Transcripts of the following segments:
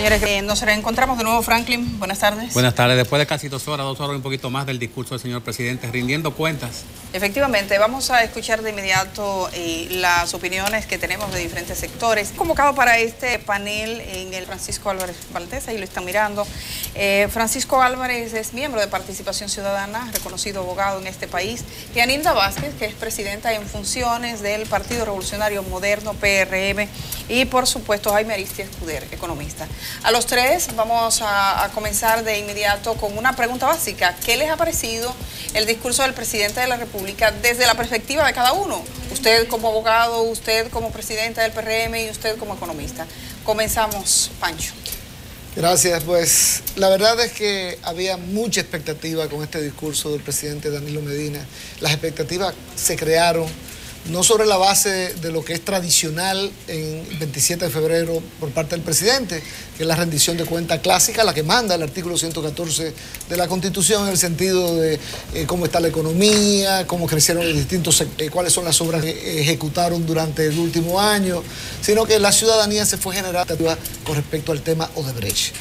Señores, nos reencontramos de nuevo, Franklin. Buenas tardes. Buenas tardes. Después de casi 2 horas y un poquito más del discurso del señor presidente, rindiendo cuentas. Efectivamente, vamos a escuchar de inmediato las opiniones que tenemos de diferentes sectores. Convocado para este panel en el Francisco Álvarez Valdés, ahí lo están mirando. Francisco Álvarez es miembro de Participación Ciudadana, reconocido abogado en este país. Y Anilda Vázquez, que es presidenta en funciones del Partido Revolucionario Moderno, PRM. Y por supuesto, Jaime Ariztía Escudero, economista. A los tres vamos a comenzar de inmediato con una pregunta básica. ¿Qué les ha parecido el discurso del presidente de la República desde la perspectiva de cada uno? Usted como abogado, usted como presidente del PRM y usted como economista. Comenzamos, Pancho. Gracias, pues la verdad es que había mucha expectativa con este discurso del presidente Danilo Medina. Las expectativas se crearon no sobre la base de lo que es tradicional en 27 de febrero por parte del presidente, que es la rendición de cuenta clásica, la que manda el artículo 114 de la Constitución, en el sentido de cómo está la economía, cómo crecieron los distintos, cuáles son las obras que ejecutaron durante el último año, sino que la ciudadanía se fue generando con respecto al tema Odebrecht.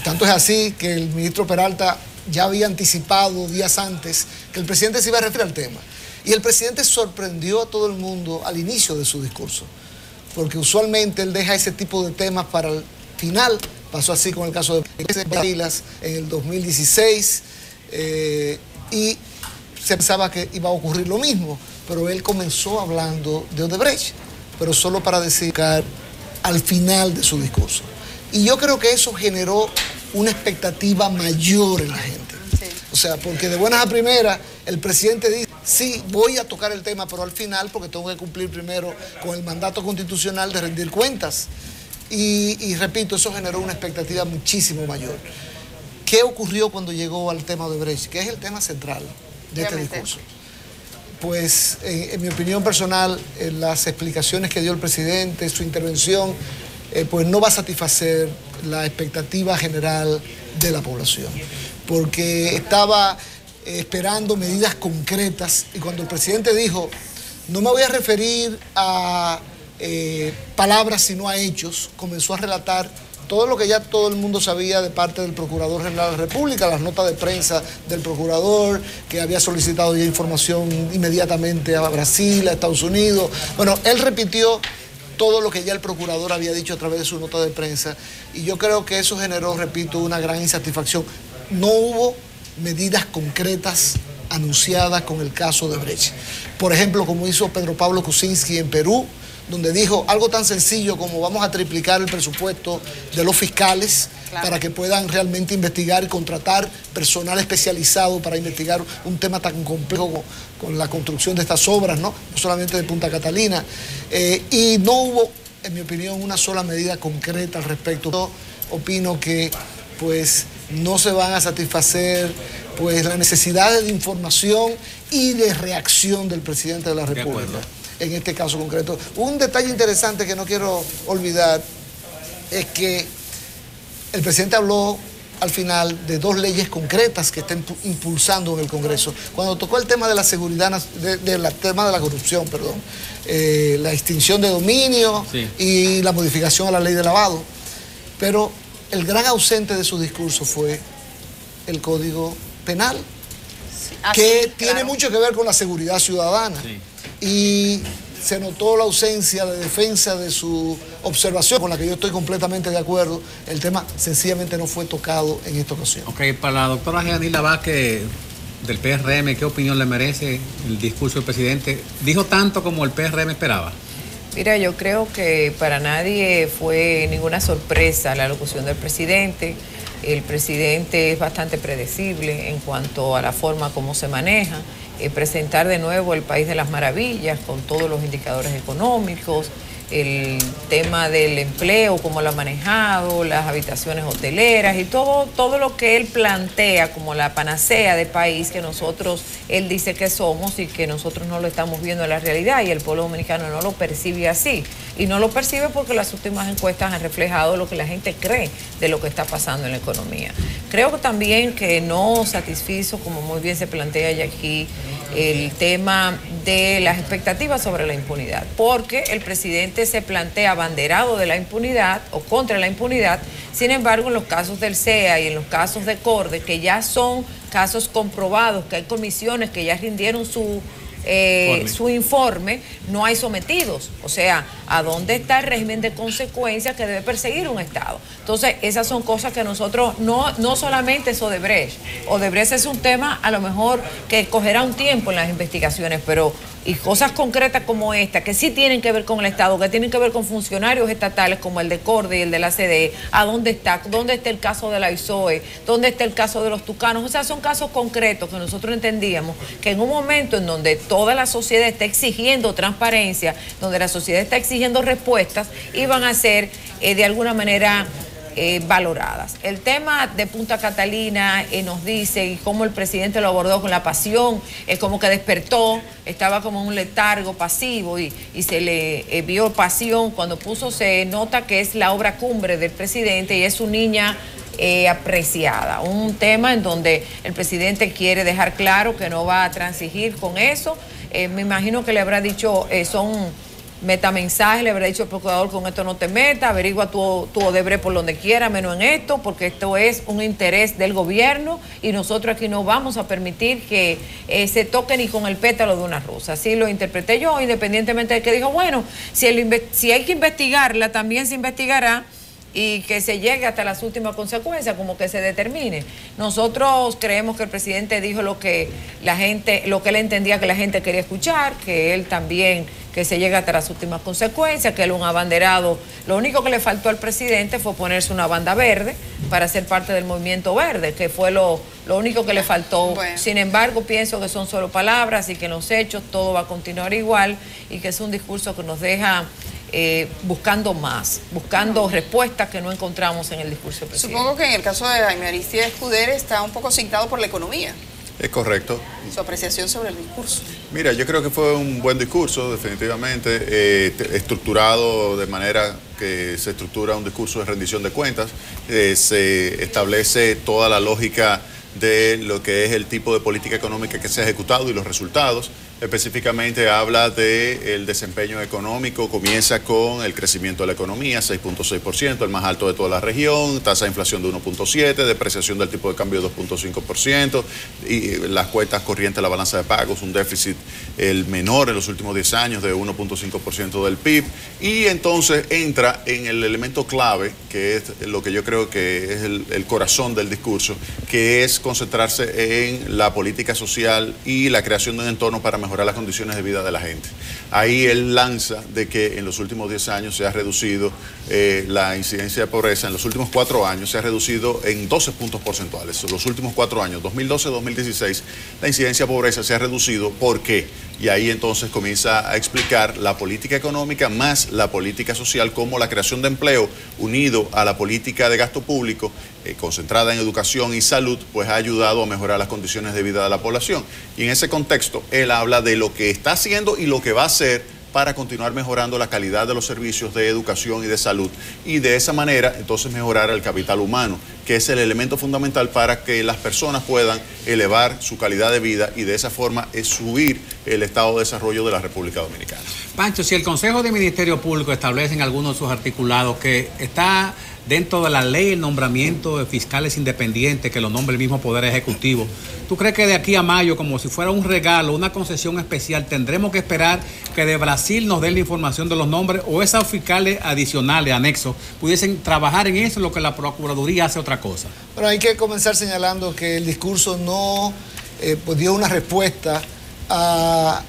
Tanto es así que el ministro Peralta ya había anticipado días antes que el presidente se iba a referir al tema. Y el presidente sorprendió a todo el mundo al inicio de su discurso, porque usualmente él deja ese tipo de temas para el final. Pasó así con el caso de Bailas en el 2016 y se pensaba que iba a ocurrir lo mismo, pero él comenzó hablando de Odebrecht, pero solo para decir al final de su discurso. Y yo creo que eso generó una expectativa mayor en la gente. O sea, porque de buenas a primeras el presidente dice, sí, voy a tocar el tema, pero al final, porque tengo que cumplir primero con el mandato constitucional de rendir cuentas. Y repito, eso generó una expectativa muchísimo mayor. ¿Qué ocurrió cuando llegó al tema de Odebrecht? Que es el tema central de este discurso. Pues, en mi opinión personal, las explicaciones que dio el presidente, su intervención, pues no va a satisfacer la expectativa general de la población, porque estaba esperando medidas concretas, y cuando el presidente dijo, no me voy a referir a palabras sino a hechos, comenzó a relatar todo lo que ya todo el mundo sabía de parte del Procurador General de la República, las notas de prensa del Procurador, que había solicitado ya información inmediatamente a Brasil, a Estados Unidos. Bueno, él repitió todo lo que ya el Procurador había dicho a través de su nota de prensa, y yo creo que eso generó, repito, una gran insatisfacción. No hubo medidas concretas anunciadas con el caso de Odebrecht. Por ejemplo, como hizo Pedro Pablo Kuczynski en Perú, donde dijo algo tan sencillo como vamos a triplicar el presupuesto de los fiscales, claro, para que puedan realmente investigar y contratar personal especializado para investigar un tema tan complejo con la construcción de estas obras, no solamente de Punta Catalina. Y no hubo, en mi opinión, una sola medida concreta al respecto. Yo opino que pues no se van a satisfacer pues las necesidades de información y de reacción del presidente de la República. En este caso concreto. Un detalle interesante que no quiero olvidar es que el presidente habló al final de 2 leyes concretas que está impulsando en el Congreso. Cuando tocó el tema de la seguridad, tema de la corrupción, perdón, la extinción de dominio, sí, y la modificación a la ley de lavado. Pero el gran ausente de su discurso fue el Código Penal, sí, que tiene mucho que ver con la seguridad ciudadana. Sí. Y se notó la ausencia de defensa de su observación, con la que yo estoy completamente de acuerdo. El tema sencillamente no fue tocado en esta ocasión. Ok, para la doctora Anilda Vázquez del PRM, ¿qué opinión le merece el discurso del presidente? ¿Dijo tanto como el PRM esperaba? Mira, yo creo que para nadie fue ninguna sorpresa la locución del presidente. El presidente es bastante predecible en cuanto a la forma como se maneja. Presentar de nuevo el país de las maravillas con todos los indicadores económicos, el tema del empleo, cómo lo ha manejado, las habitaciones hoteleras y todo lo que él plantea como la panacea de país que él dice que somos y que nosotros no lo estamos viendo en la realidad y el pueblo dominicano no lo percibe así. y no lo percibe porque las últimas encuestas han reflejado lo que la gente cree de lo que está pasando en la economía. Creo que también que no satisfizo, como muy bien se plantea ya aquí, el tema de las expectativas sobre la impunidad, porque el presidente se plantea abanderado de la impunidad o contra la impunidad. Sin embargo, en los casos del CEA y en los casos de CORDE, que ya son casos comprobados, que hay comisiones que ya rindieron su informe, no hay sometidos. O sea, ¿a dónde está el régimen de consecuencias que debe perseguir un Estado? Entonces, esas son cosas que nosotros, no solamente es Odebrecht. Odebrecht es un tema a lo mejor que cogerá un tiempo en las investigaciones, pero y cosas concretas como esta, que sí tienen que ver con el Estado, que tienen que ver con funcionarios estatales como el de CORDE y el de la CDE, ¿a dónde está? ¿Dónde está el caso de la ISOE? ¿Dónde está el caso de los tucanos? O sea, son casos concretos que nosotros entendíamos que en un momento en donde toda la sociedad está exigiendo transparencia, donde la sociedad está exigiendo respuestas, iban a ser de alguna manera valoradas. El tema de Punta Catalina nos dice, y cómo el presidente lo abordó con la pasión, es como que despertó, estaba como en un letargo pasivo y se le vio pasión. Cuando se nota que es la obra cumbre del presidente y es su niña apreciada. Un tema en donde el presidente quiere dejar claro que no va a transigir con eso. Me imagino que le habrá dicho, son metamensaje, le habrá dicho al procurador: con esto no te metas, averigua tu Odebrecht por donde quiera, menos en esto, porque esto es un interés del gobierno y nosotros aquí no vamos a permitir que se toque ni con el pétalo de una rosa. Así lo interpreté yo, independientemente de que dijo, bueno, si hay que investigarla, también se investigará y que se llegue hasta las últimas consecuencias, como que se determine. Nosotros creemos que el presidente dijo lo que él entendía que la gente quería escuchar, que él también, que se llegue hasta las últimas consecuencias, que él un abanderado. Lo único que le faltó al presidente fue ponerse una banda verde para ser parte del movimiento verde, que fue lo único que le faltó. Bueno. Sin embargo, pienso que son solo palabras y que en los hechos todo va a continuar igual y que es un discurso que nos deja buscando respuestas que no encontramos en el discurso del presidente. Supongo que en el caso de Jaime Aristides Escudero está un poco citado por la economía. Es correcto. Su apreciación sobre el discurso. Mira, yo creo que fue un buen discurso, definitivamente, estructurado de manera que se estructura un discurso de rendición de cuentas, se establece toda la lógica de lo que es el tipo de política económica que se ha ejecutado y los resultados. Específicamente habla del desempeño económico, comienza con el crecimiento de la economía, 6.6%, el más alto de toda la región, tasa de inflación de 1.7%, depreciación del tipo de cambio de 2.5%, y las cuentas corrientes de la balanza de pagos, un déficit el menor en los últimos 10 años de 1.5% del PIB, y entonces entra en el elemento clave, que es lo que yo creo que es el corazón del discurso, que es concentrarse en la política social y la creación de un entorno para mejorar las condiciones de vida de la gente. Ahí él lanza de que en los últimos 10 años se ha reducido la incidencia de pobreza, en los últimos 4 años se ha reducido en 12 puntos porcentuales. En los últimos 4 años, 2012-2016, la incidencia de pobreza se ha reducido. ¿Por qué? Y ahí entonces comienza a explicar la política económica más la política social, como la creación de empleo unido a la política de gasto público concentrada en educación y salud, pues ha ayudado a mejorar las condiciones de vida de la población. Y en ese contexto, él habla de lo que está haciendo y lo que va a hacer para continuar mejorando la calidad de los servicios de educación y de salud, y de esa manera entonces mejorar el capital humano, que es el elemento fundamental para que las personas puedan elevar su calidad de vida y de esa forma subir el estado de desarrollo de la República Dominicana. Pancho, si el Consejo de Ministerio Público establece en algunos de sus articulados que está dentro de la ley el nombramiento de fiscales independientes que lo nombre el mismo Poder Ejecutivo, ¿tú crees que de aquí a mayo, como si fuera un regalo, una concesión especial, tendremos que esperar que de Brasil nos den la información de los nombres, o esos fiscales adicionales, anexos, pudiesen trabajar en eso, lo que la Procuraduría hace otra cosa? Bueno, hay que comenzar señalando que el discurso no pues dio una respuesta a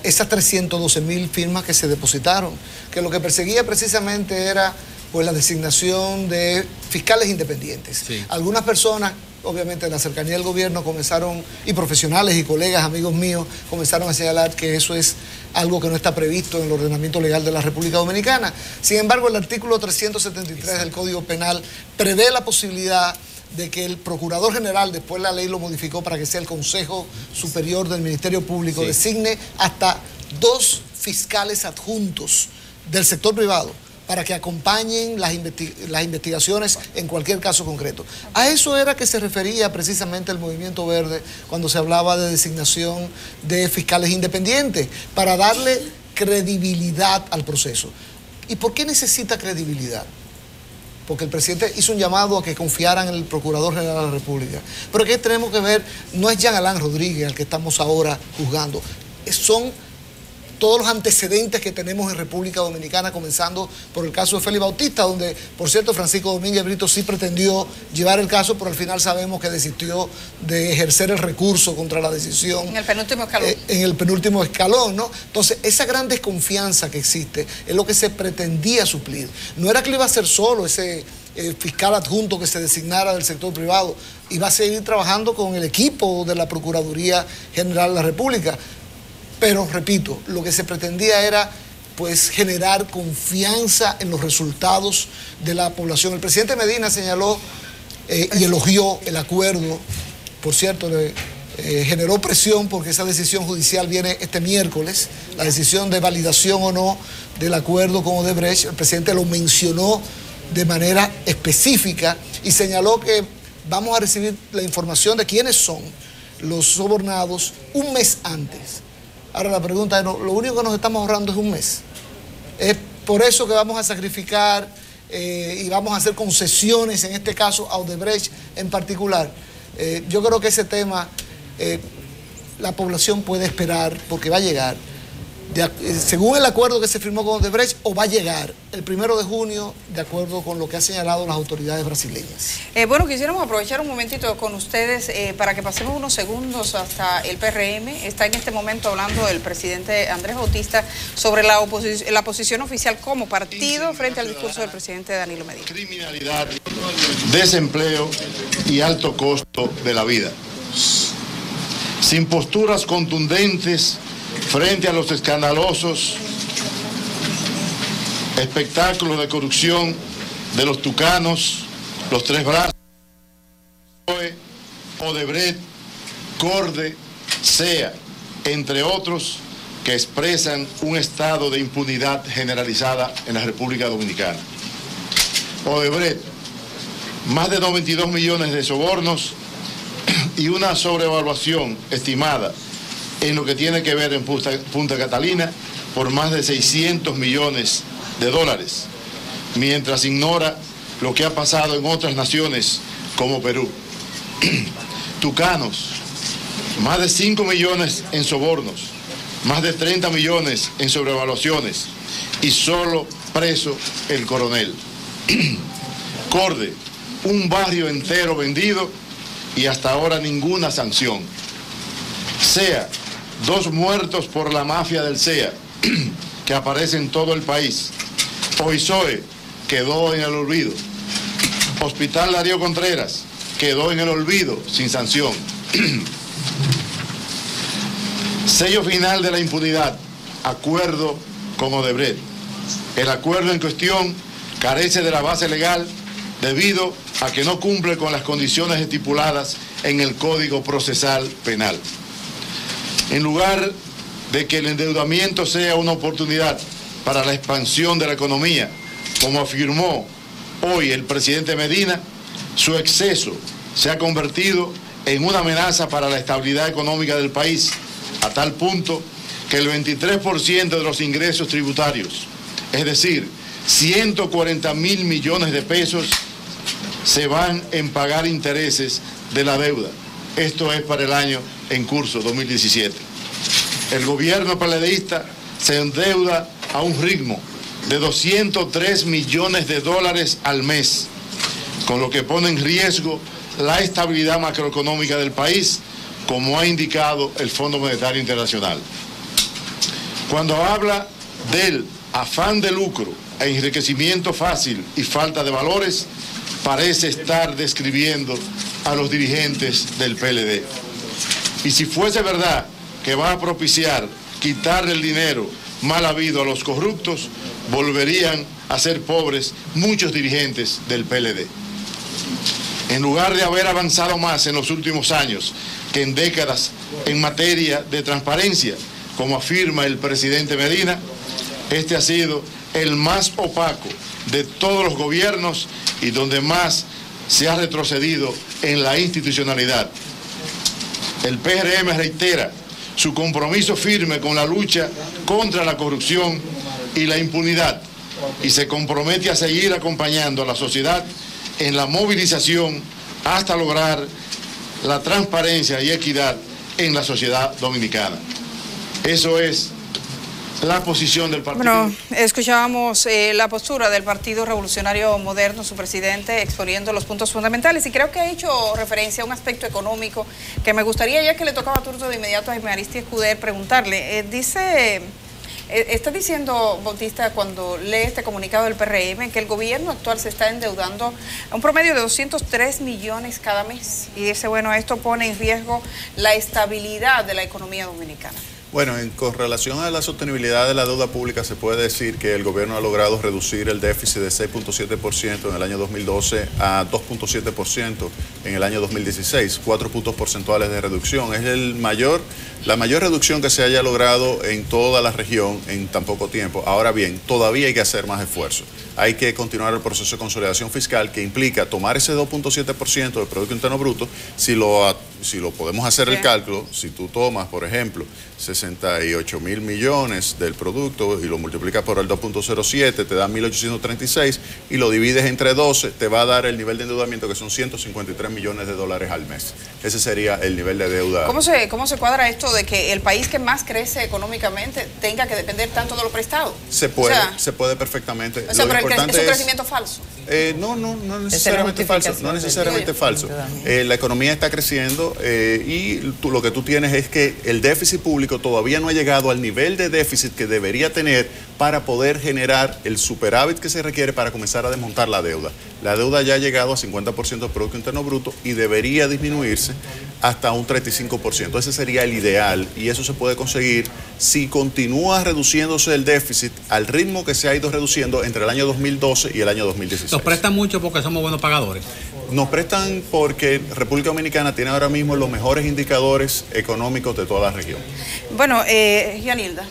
esas 312.000 firmas que se depositaron, que lo que perseguía precisamente era pues la designación de fiscales independientes. Sí. Algunas personas, obviamente en la cercanía del gobierno, comenzaron, y profesionales y colegas, amigos míos, comenzaron a señalar que eso es algo que no está previsto en el ordenamiento legal de la República Dominicana. Sin embargo, el artículo 373 del Código Penal prevé la posibilidad de que el Procurador General, después la ley lo modificó para que sea el Consejo Superior del Ministerio Público, designe hasta 2 fiscales adjuntos del sector privado para que acompañen las investigaciones en cualquier caso concreto. A eso era que se refería precisamente el Movimiento Verde cuando se hablaba de designación de fiscales independientes, para darle credibilidad al proceso. ¿Y por qué necesita credibilidad? Porque el presidente hizo un llamado a que confiaran en el Procurador General de la República. Pero aquí tenemos que ver, no es Jean Alain Rodríguez al que estamos ahora juzgando, son todos los antecedentes que tenemos en República Dominicana, comenzando por el caso de Félix Bautista, donde, por cierto, Francisco Domínguez Brito sí pretendió llevar el caso, pero al final sabemos que desistió de ejercer el recurso contra la decisión. En el penúltimo escalón. En el penúltimo escalón, ¿no? Entonces, esa gran desconfianza que existe es lo que se pretendía suplir. No era que lo iba a hacer solo ese fiscal adjunto que se designara del sector privado, iba a seguir trabajando con el equipo de la Procuraduría General de la República. Pero, repito, lo que se pretendía era, pues, generar confianza en los resultados de la población. El presidente Medina señaló y elogió el acuerdo. Por cierto, generó presión porque esa decisión judicial viene este miércoles, la decisión de validación o no del acuerdo con Odebrecht. El presidente lo mencionó de manera específica y señaló que vamos a recibir la información de quiénes son los sobornados un mes antes. Ahora la pregunta es, lo único que nos estamos ahorrando es un mes. Es por eso que vamos a sacrificar y vamos a hacer concesiones, en este caso a Odebrecht en particular. Yo creo que ese tema la población puede esperar porque va a llegar, según el acuerdo que se firmó con Odebrecht, o va a llegar el 1 de junio, de acuerdo con lo que han señalado las autoridades brasileñas. Bueno, quisiéramos aprovechar un momentito con ustedes para que pasemos unos segundos hasta el PRM. Está en este momento hablando el presidente Andrés Bautista sobre la posición oficial como partido frente al discurso del presidente Danilo Medina. Criminalidad, desempleo y alto costo de la vida. Sin posturas contundentes frente a los escandalosos espectáculos de corrupción de los tucanos, los tres brazos, Odebrecht, Corde, SEA, entre otros, que expresan un estado de impunidad generalizada en la República Dominicana. Odebrecht, más de 92 millones de sobornos y una sobrevaluación estimada en lo que tiene que ver en Punta Catalina por más de 600 millones de dólares, mientras ignora lo que ha pasado en otras naciones como Perú. Tucanos, más de 5 millones en sobornos, más de 30 millones en sobrevaluaciones y solo preso el coronel. Corde, un barrio entero vendido y hasta ahora ninguna sanción. SEA, 2 muertos por la mafia del SEA, que aparece en todo el país. OISOE quedó en el olvido. Hospital Darío Contreras quedó en el olvido sin sanción. Sello final de la impunidad, acuerdo con Odebrecht. El acuerdo en cuestión carece de la base legal debido a que no cumple con las condiciones estipuladas en el Código Procesal Penal. En lugar de que el endeudamiento sea una oportunidad para la expansión de la economía, como afirmó hoy el presidente Medina, su exceso se ha convertido en una amenaza para la estabilidad económica del país, a tal punto que el 23% de los ingresos tributarios, es decir, 140.000 millones de pesos, se van en pagar intereses de la deuda. Esto es para el año en curso, 2017. El gobierno PLDista se endeuda a un ritmo de 203 millones de dólares al mes, con lo que pone en riesgo la estabilidad macroeconómica del país, como ha indicado el Fondo Monetario Internacional. Cuando habla del afán de lucro e enriquecimiento fácil y falta de valores, parece estar describiendo a los dirigentes del PLD. Y si fuese verdad que va a propiciar quitarle el dinero mal habido a los corruptos, volverían a ser pobres muchos dirigentes del PLD. En lugar de haber avanzado más en los últimos años que en décadas en materia de transparencia, como afirma el presidente Medina, este ha sido el más opaco de todos los gobiernos y donde más se ha retrocedido en la institucionalidad. El PRM reitera su compromiso firme con la lucha contra la corrupción y la impunidad y se compromete a seguir acompañando a la sociedad en la movilización hasta lograr la transparencia y equidad en la sociedad dominicana. Eso es la posición del partido. Bueno, escuchábamos la postura del Partido Revolucionario Moderno, su presidente, exponiendo los puntos fundamentales, y creo que ha hecho referencia a un aspecto económico que me gustaría, ya que le tocaba turno de inmediato a Jaime Aristides Escudero, preguntarle. Está diciendo Bautista, cuando lee este comunicado del PRM, que el gobierno actual se está endeudando a un promedio de 203 millones cada mes, y dice, bueno, esto pone en riesgo la estabilidad de la economía dominicana. Bueno, con relación a la sostenibilidad de la deuda pública, se puede decir que el gobierno ha logrado reducir el déficit de 6.7% en el año 2012 a 2.7% en el año 2016, 4 puntos porcentuales de reducción. Es la mayor reducción que se haya logrado en toda la región en tan poco tiempo. Ahora bien, todavía hay que hacer más esfuerzo. Hay que continuar el proceso de consolidación fiscal, que implica tomar ese 2.7% del Producto Interno Bruto. Si lo podemos hacer el cálculo, si tú tomas, por ejemplo, 68.000 millones del producto y lo multiplicas por el 2.07, te da 1.836, y lo divides entre 12, te va a dar el nivel de endeudamiento, que son 153 millones de dólares al mes. Ese sería el nivel de deuda. ¿Cómo se cuadra esto de que el país que más crece económicamente tenga que depender tanto de los prestados? Se puede perfectamente. O sea, pero es un crecimiento falso. No necesariamente falso. No necesariamente falso. La economía está creciendo y lo que tú tienes es que el déficit público todavía no ha llegado al nivel de déficit que debería tener para poder generar el superávit que se requiere para comenzar a desmontar la deuda. La deuda ya ha llegado a 50% del Producto Interno Bruto y debería disminuirse hasta un 35%. Ese sería el ideal, y eso se puede conseguir si continúa reduciéndose el déficit al ritmo que se ha ido reduciendo entre el año 2012 y el año 2016. ¿Nos prestan mucho porque somos buenos pagadores? Nos prestan porque República Dominicana tiene ahora mismo los mejores indicadores económicos de toda la región. Bueno, Yanilda.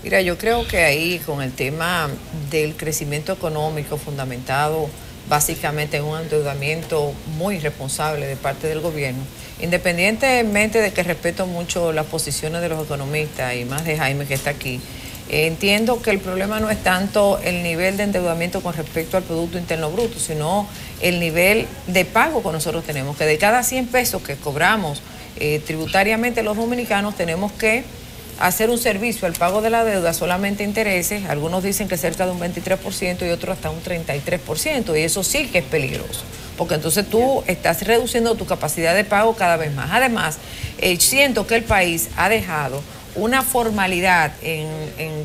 Mira, yo creo que ahí con el tema del crecimiento económico fundamentado básicamente en un endeudamiento muy irresponsable de parte del gobierno, independientemente de que respeto mucho las posiciones de los economistas y más de Jaime, que está aquí, entiendo que el problema no es tanto el nivel de endeudamiento con respecto al Producto Interno Bruto, sino el nivel de pago que nosotros tenemos, que de cada 100 pesos que cobramos tributariamente los dominicanos tenemos que hacer un servicio al pago de la deuda, solamente intereses. Algunos dicen que cerca de un 23% y otros hasta un 33%, y eso sí que es peligroso, porque entonces tú estás reduciendo tu capacidad de pago cada vez más. Además, siento que el país ha dejado una formalidad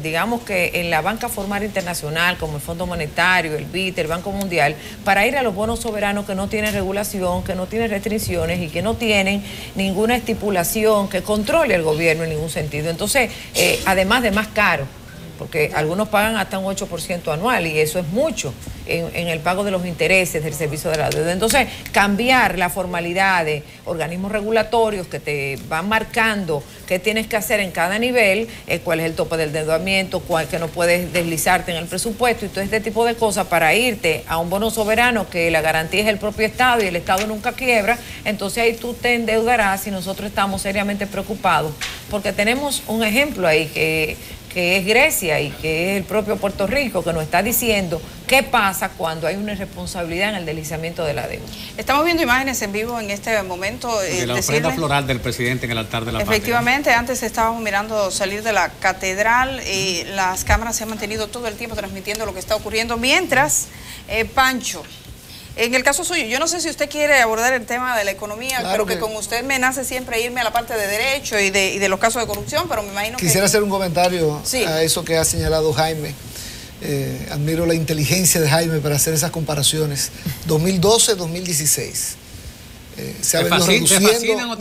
digamos que en la banca formal internacional, como el Fondo Monetario, el BID, el Banco Mundial, para ir a los bonos soberanos que no tienen regulación, que no tienen restricciones y que no tienen ninguna estipulación que controle el gobierno en ningún sentido. Entonces, además de más caro, porque algunos pagan hasta un 8% anual, y eso es mucho en el pago de los intereses del servicio de la deuda. Entonces, cambiar la formalidad de organismos regulatorios que te van marcando qué tienes que hacer en cada nivel, cuál es el tope del endeudamiento, cuál que no puedes deslizarte en el presupuesto y todo este tipo de cosas, para irte a un bono soberano que la garantía es el propio Estado y el Estado nunca quiebra. Entonces ahí tú te endeudarás, y nosotros estamos seriamente preocupados porque tenemos un ejemplo ahí que es Grecia y que es el propio Puerto Rico, que nos está diciendo qué pasa cuando hay una irresponsabilidad en el deslizamiento de la deuda. Estamos viendo imágenes en vivo en este momento. De la ofrenda floral del presidente en el altar de la patria. Efectivamente, antes estábamos mirando salir de la catedral, las cámaras se han mantenido todo el tiempo transmitiendo lo que está ocurriendo. Mientras, Pancho, en el caso suyo, yo no sé si usted quiere abordar el tema de la economía, claro, pero que con usted me nace siempre irme a la parte de derecho y de los casos de corrupción, pero me imagino Quisiera hacer un comentario a eso que ha señalado Jaime. Admiro la inteligencia de Jaime para hacer esas comparaciones. 2012-2016. Se ha venido reduciendo.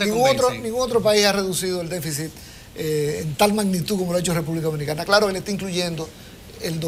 Ningún otro país ha reducido el déficit en tal magnitud como lo ha hecho República Dominicana. Claro, él está incluyendo el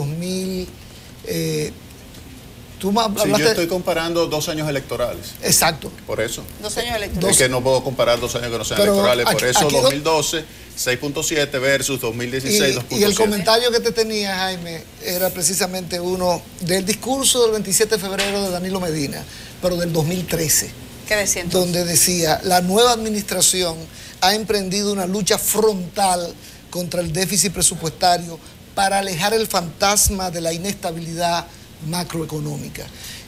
Tú Sí, yo estoy comparando 2 años electorales. Exacto. Por eso. 2 años electorales. Es que no puedo comparar 2 años que no sean electorales. Por eso 2012, 6.7 versus 2016, 2.7. Y el comentario que te tenía, Jaime, era precisamente uno del discurso del 27 de febrero de Danilo Medina, pero del 2013. ¿Qué decía entonces? Donde decía, la nueva administración ha emprendido una lucha frontal contra el déficit presupuestario para alejar el fantasma de la inestabilidad macroeconómica.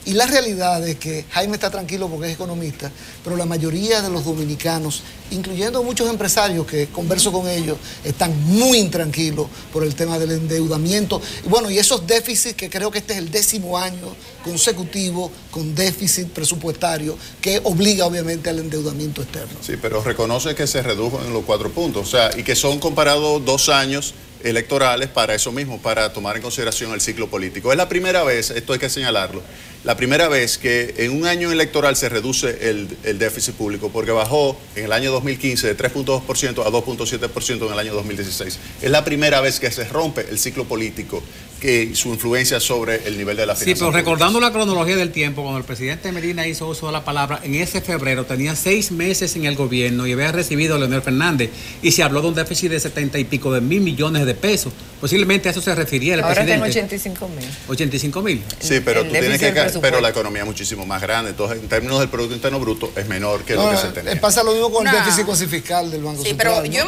Y la realidad es que Jaime está tranquilo porque es economista, pero la mayoría de los dominicanos, incluyendo muchos empresarios que converso con ellos, están muy intranquilos por el tema del endeudamiento. Y bueno, y esos déficits, que creo que este es el 10º año consecutivo con déficit presupuestario, que obliga obviamente al endeudamiento externo. Sí, pero reconoce que se redujo en los 4 puntos, o sea, y que son comparados 2 años electorales para eso mismo, para tomar en consideración el ciclo político. Es la primera vez, esto hay que señalarlo, la primera vez que en un año electoral se reduce el déficit público, porque bajó en el año 2015 de 3.2% a 2.7% en el año 2016. Es la primera vez que se rompe el ciclo político, que su influencia sobre el nivel de la finanza. Sí, pero recordando la cronología del tiempo, cuando el presidente Medina hizo uso de la palabra, en ese febrero tenía 6 meses en el gobierno y había recibido a Leonel Fernández y se habló de un déficit de 70 y pico de mil millones de pesos. Posiblemente a eso se refería el presidente. Ahora tengo 85.000. 85.000. Sí, pero tú tienes que, pero la economía es muchísimo más grande. Entonces, en términos del Producto Interno Bruto, es menor que lo que se tenía. Pasa lo mismo con el déficit fiscal del Banco Central. Sí, pero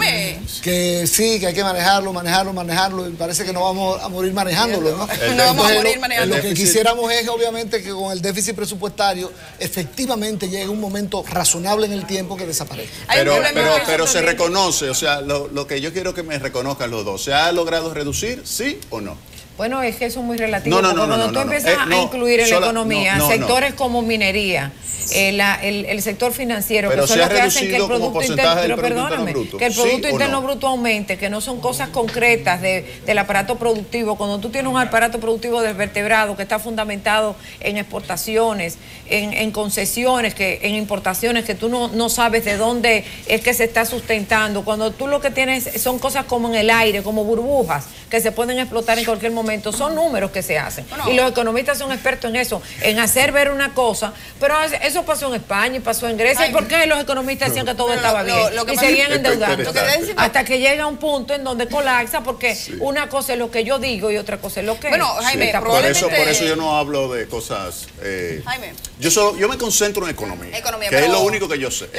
Que sí, que hay que manejarlo, y parece que no vamos a morir manejándolo, ¿no? No vamos a morir manejando. Lo que quisiéramos es, obviamente, que con el déficit presupuestario efectivamente llegue un momento razonable en el tiempo que desaparezca. Pero se reconoce, o sea, lo que yo quiero que me reconozcan los dos, ¿se ha logrado reducir, sí o no? Bueno, es que eso es muy relativo. Cuando tú empiezas a incluir en la economía sectores como minería, el sector financiero, pero que son los que hacen que el Producto Interno Bruto aumente, que no son cosas concretas del aparato productivo. Cuando tú tienes un aparato productivo desvertebrado que está fundamentado en exportaciones, en concesiones, en importaciones, que tú no sabes de dónde es que se está sustentando, cuando tú lo que tienes son cosas como en el aire, como burbujas, que se pueden explotar en cualquier momento, son números que se hacen. Y los economistas son expertos en eso, en hacer ver una cosa, pero eso pasó en España y pasó en Grecia. ¿Y por qué los economistas decían que todo estaba bien? Y seguían endeudando. Hasta que llega un punto en donde colapsa, porque una cosa es lo que yo digo y otra cosa es lo que Bueno, Jaime, por eso yo no hablo de cosas... Jaime, yo me concentro en economía, que es lo único que yo sé.